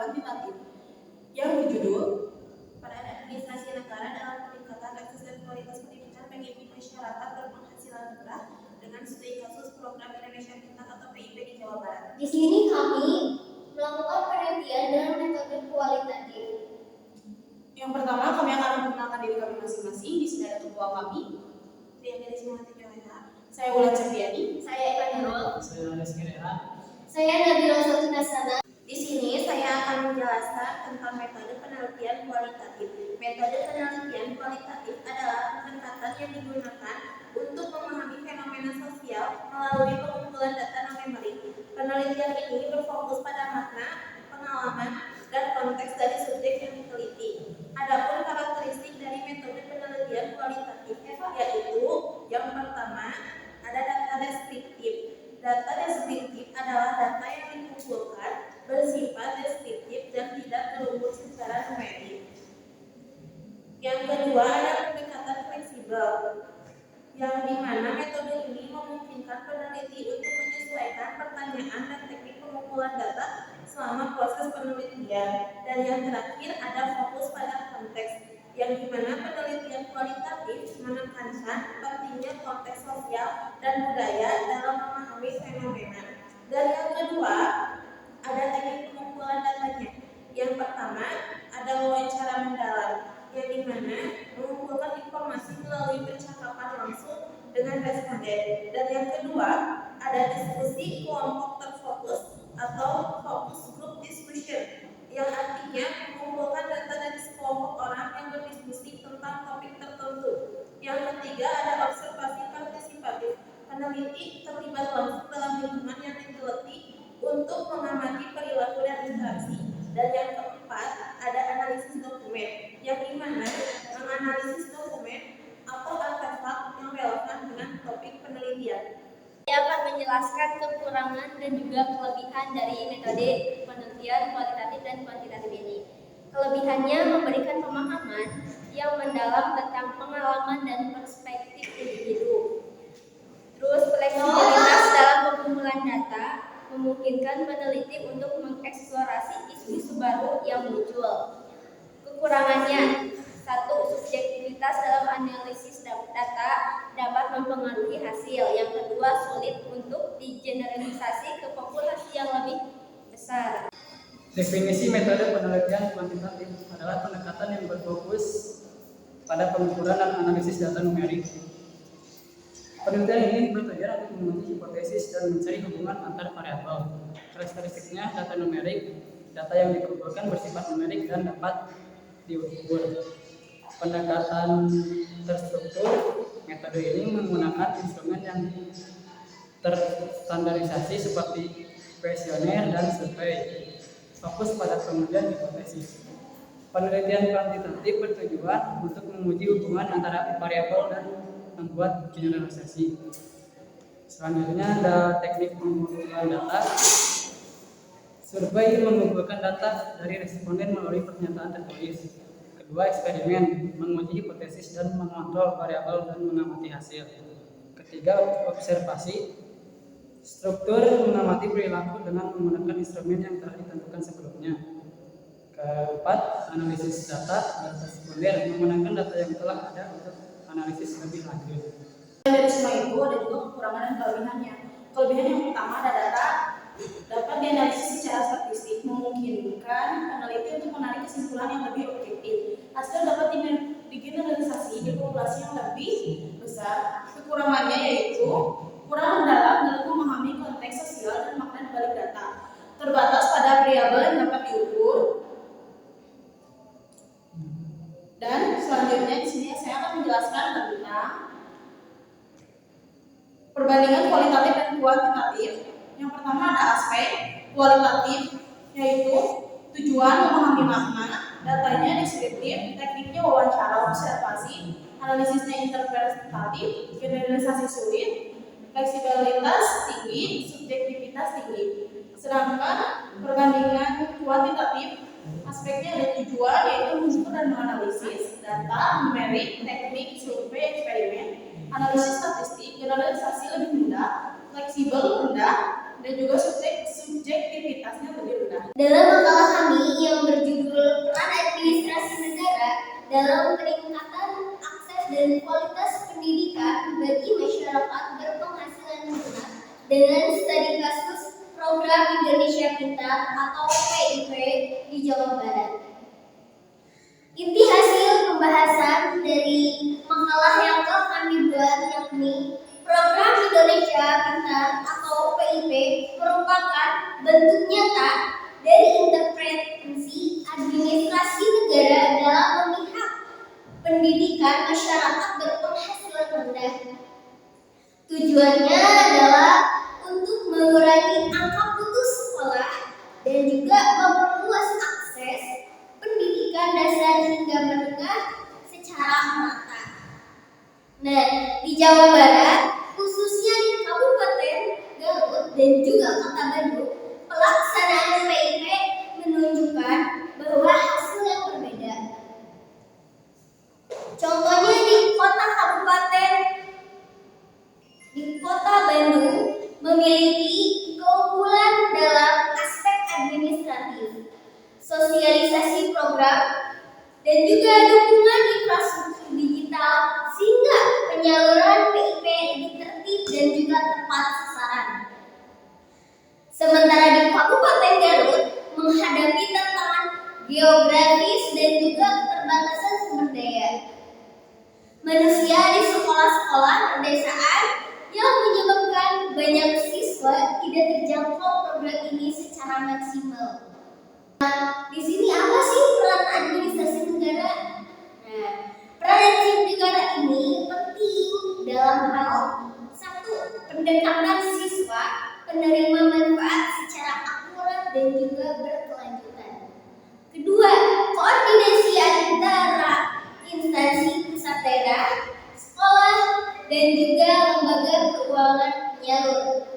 kuantitatif yang berjudul Peran Administrasi Negara dalam Peningkatan Akses dan Kualitas Pendidikan bagi Masyarakat Berpenghasilan Rendah dengan Studi Kasus Program Indonesia Pintar atau PIP di Jawa Barat. Di sini kami melakukan penelitian dengan metode kualitatif. Yang pertama, kami akan memperkenalkan diri kami masing-masing. Di sini ada ketua kami, Triana Semangat Joleha. Saya Wulan Septiani. Saya Ivan Nurul. Saya Rizky Rehan. Saya Nabila Satunasana. Di sini saya akan menjelaskan tentang metode penelitian kualitatif. Metode penelitian kualitatif adalah pendekatan yang digunakan untuk memahami fenomena sosial melalui pengumpulan data numerik. Penelitian ini berfokus pada makna, pengalaman, dan konteks dari subjek yang diteliti. Adapun karakteristik dari metode penelitian kualitatif yaitu yang pertama ada data deskriptif. Data deskriptif adalah data yang dikumpulkan bersifat deskriptif dan tidak terukur secara numerik. Yang kedua ada pendekatan fleksibel, yang dimana metode ini memungkinkan peneliti untuk menyesuaikan pertanyaan dan teknik pengumpulan data selama proses penelitian. Dan yang terakhir ada fokus pada konteks, yang dimana penelitian kualitatif menekankan pentingnya konteks sosial dan budaya dalam memahami fenomena. Dan yang kedua ada teknik pengumpulan datanya. Yang pertama ada wawancara mendalam, yang dimana mengumpulkan informasi melalui percakapan langsung dengan responden. Dan yang kedua ada diskusi kelompok terfokus atau focus group discussion, yang artinya mengumpulkan data dari sekelompok orang yang berdiskusi tentang topik tertentu. Yang ketiga ada observasi partisipatif. Peneliti terlibat langsung dalam lingkungan yang diteliti untuk mengamati perilaku dan interaksi. Dan yang keempat ada analisis dokumen, yang dimana menganalisis dokumen atau artefak yang relevan dengan topik penelitian. Saya akan menjelaskan kekurangan dan juga kelebihan dari metode penelitian kualitatif dan kuantitatif ini. Kelebihannya memberikan pemahaman yang mendalam tentang pengalaman dan perspektif individu. Terus fleksibilitas dalam pengumpulan data memungkinkan peneliti untuk mengeksplorasi isu-isu baru yang muncul. Kekurangannya, satu, subjektivitas dalam analisis data dapat mempengaruhi hasil. Yang kedua, sulit untuk digeneralisasi ke populasi yang lebih besar. Definisi metode penelitian kuantitatif adalah pendekatan yang berfokus pada pengukuran dan analisis data numerik. Penelitian ini bertujuan untuk menguji hipotesis dan mencari hubungan antar variabel. Karakteristiknya data numerik, data yang dikumpulkan bersifat numerik dan dapat diukur. Pendekatan terstruktur, metode ini menggunakan instrumen yang terstandarisasi seperti kuesioner dan survei, fokus pada pengujian hipotesis. Penelitian kuantitatif bertujuan untuk menguji hubungan antara variabel dan membuat generalisasi. Selanjutnya ada teknik pengumpulan data. Survei mengumpulkan data dari responden melalui pernyataan tertulis. Kedua, eksperimen menguji hipotesis dan mengontrol variabel dan mengamati hasil. Ketiga, observasi. Struktur mengamati perilaku dengan menggunakan instrumen yang telah ditentukan sebelumnya. Keempat, analisis data dan sekunder menggunakan data yang telah ada untuk analisis lebih lanjut. Dari semua itu ada juga kekurangan dan kelebihannya. Kelebihan yang pertama ada data dapat dianalisis secara statistik, memungkinkan peneliti untuk menarik kesimpulan yang lebih objektif. Hasil dapat digeneralisasi di populasi yang lebih besar. Kekurangannya yaitu kurang mendalam dalam memahami konteks sosial dan makna balik data. Terbatas pada variabel yang dapat diukur. Dan selanjutnya di sini saya akan menjelaskan tentang perbandingan kualitatif dan kuantitatif. Yang pertama ada aspek kualitatif, yaitu tujuan memahami makna, datanya deskriptif, tekniknya wawancara observasi, analisisnya interpretatif, generalisasi sulit, fleksibilitas tinggi, subjektivitas tinggi. Sedangkan perbandingan kuantitatif, aspeknya ada tujuan yaitu mengukur dan menganalisis data, numerik, teknik, survei, eksperimen, analisis statistik, generalisasi lebih rendah, fleksibel rendah, dan juga subjektivitasnya lebih rendah. Dalam makalah kami dalam peningkatan akses dan kualitas pendidikan bagi masyarakat berpenghasilan menengah dengan studi kasus Program Indonesia Pintar atau PIP di Jawa Barat. Inti hasil pembahasan dari makalah yang telah kami buat yakni Program Indonesia Pintar atau PIP merupakan bentuk nyata dari intervensi administrasi negara dalam memihak pendidikan masyarakat berpenghasilan rendah. Tujuannya adalah untuk mengurangi angka putus sekolah dan juga memperluas akses pendidikan dasar hingga menengah secara merata. Nah, di Jawa Barat, khususnya di Kabupaten Garut dan juga Kota Bandung, pelaksanaan PIP menunjukkan bahwa hasil yang berbeda. Contohnya di Kota Bandung memiliki keunggulan dalam aspek administratif, sosialisasi program, dan juga dukungan infrastruktur digital sehingga penyaluran PIP lebih tertib dan juga tepat sasaran. Sementara di Kabupaten Garut menghadapi tantangan geografis dan juga keterbatasan sumber daya manusia di sekolah-sekolah pedesaan yang menyebabkan banyak siswa tidak terjangkau program ini secara maksimal. Nah, di sini apa sih peran administrasi negara? Nah, peran administrasi negara ini penting dalam hal satu, pendekatan siswa penerima manfaat secara akurat dan juga berkelanjutan. Kedua, koordinasi antara instansi pusat daerah, sekolah, dan juga lembaga keuangan penyalur.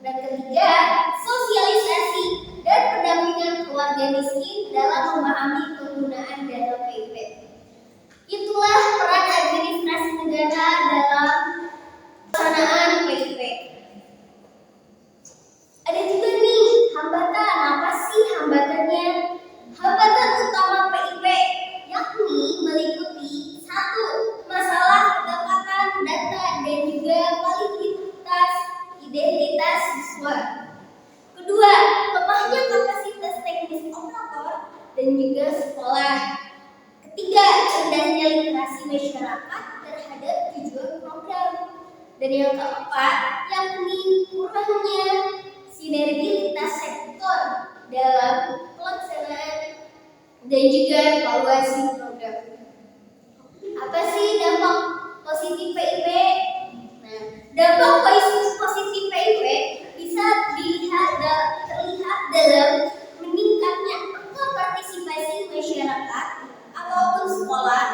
Dan ketiga, sosialisasi dan pendampingan keluarga miskin dalam memahami penggunaan dana PIP. Itulah peran administrasi negara dalam pelaksanaan PIP. Ada juga nih hambatan. Apa sih hambatannya? Hambatan utama PIP yakni meliputi satu, masalah kedapatan data dan juga validitas identitas siswa. Kedua, lemahnya kapasitas teknis operator dan juga sekolah. Ketiga, rendahnya literasi masyarakat terhadap tujuan program. Dan yang keempat, yakni kurangnya sinergitas sektor dalam pelaksanaan dan juga evaluasi program. Apa sih dampak positif PIP? Nah, dampak positif PIP bisa terlihat dalam meningkatnya angka partisipasi masyarakat ataupun sekolah,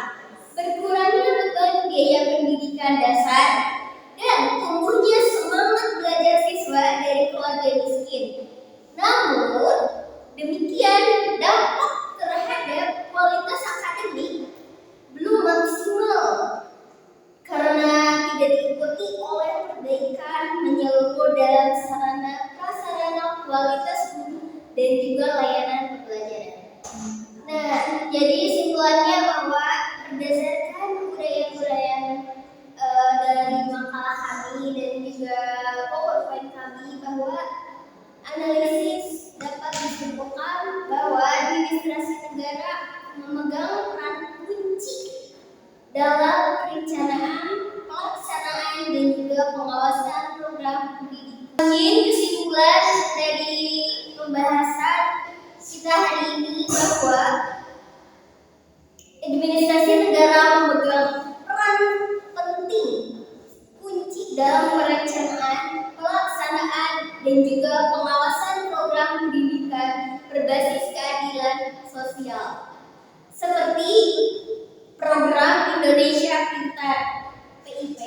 berkurangnya beban biaya pendidikan dasar, dan tumbuhnya semangat belajar siswa dari keluarga miskin. Namun, demikian dampak terhadap kualitas akademik belum maksimal karena tidak diikuti oleh perbaikan menyeluruh dalam sarana prasarana kualitas guru dan juga layanan pembelajaran. Nah, jadi simpulannya bahwa berdasarkan uraian-uraian dari makalah kami dan juga PowerPoint kami bahwa analisis dapat disimpulkan bahwa administrasi negara memegang peran kunci dalam perencanaan, pelaksanaan, dan juga pengawasan program pendidikan. Mungkin kesimpulan dari pembahasan kita hari ini bahwa administrasi negara memegang peran penting kunci dalam perencanaan, pelaksanaan, dan juga pengawasan program pendidikan berbasis keadilan sosial seperti Program Indonesia Pintar PIP.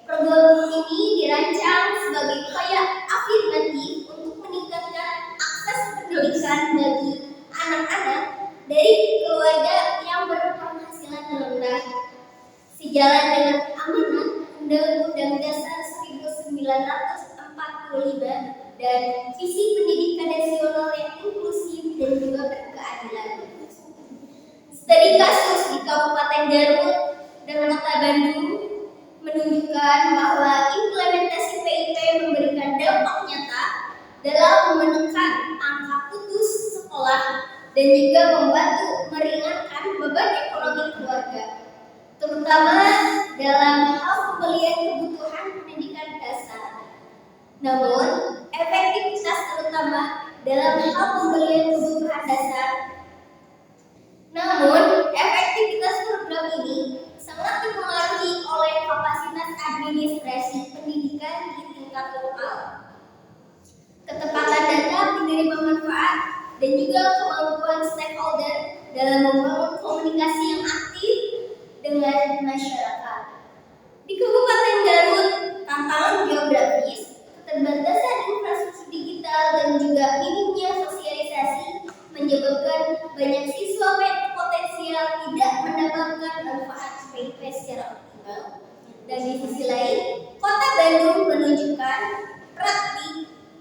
Program ini dirancang sebagai upaya afirmatif untuk meningkatkan akses pendidikan bagi anak-anak dari keluarga yang berpenghasilan rendah, sejalan dengan amanat Undang-Undang Dasar 1945 dan visi pendidikan nasional yang inklusif dan juga berkeadilan. Studi kasus di Kabupaten Kabupaten Garut dan Kota Bandung menunjukkan bahwa implementasi PIP memberikan dampak nyata dalam menekan angka putus sekolah dan juga membantu meringankan beban ekonomi keluarga, terutama dalam hal pembelian kebutuhan pendidikan dasar. Namun, efektivitas terutama dalam hal pembelian kebutuhan dasar. Namun, efektivitas program ini sangat dipengaruhi oleh kapasitas administrasi pendidikan di tingkat lokal, ketepatan data penerima manfaat, dan juga kemampuan stakeholder dalam membangun komunikasi yang aktif dengan masyarakat. Di Kabupaten Garut, tantangan geografis, keterbatasan infrastruktur digital, dan juga minimnya sosialisasi menyebabkan banyak siswa potensial tidak mendapatkan manfaat PIP secara optimal. Dan di sisi lain, Kota Bandung menunjukkan praktik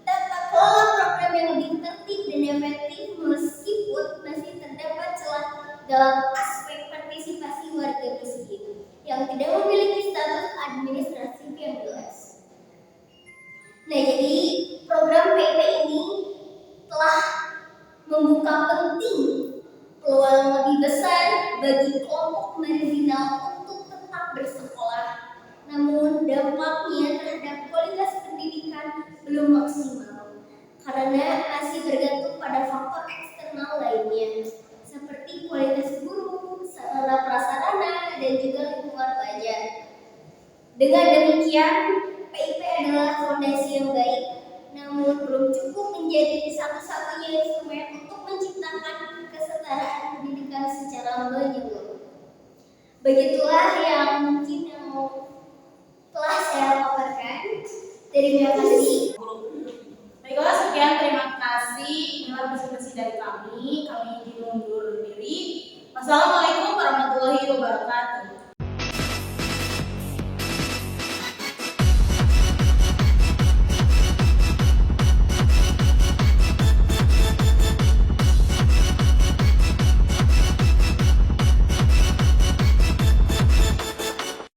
tata kelola program yang lebih tertib dan efektif meskipun masih terdapat celah dalam aspek partisipasi warga miskin yang tidak memiliki status administratif yang jelas. Nah, jadi program PIP ini telah membuka penting peluang lebih besar bagi kelompok marginal untuk tetap bersekolah. Namun dampaknya terhadap kualitas pendidikan belum maksimal karena masih bergantung pada faktor eksternal lainnya seperti kualitas guru, sarana prasarana, dan juga lingkungan belajar. Dengan demikian, PIP adalah fondasi yang baik, namun belum cukup menjadi satu-satunya instrumen untuk menciptakan kesetaraan pendidikan secara menyeluruh. Begitulah yang mungkin telah saya paparkan. Terima kasih.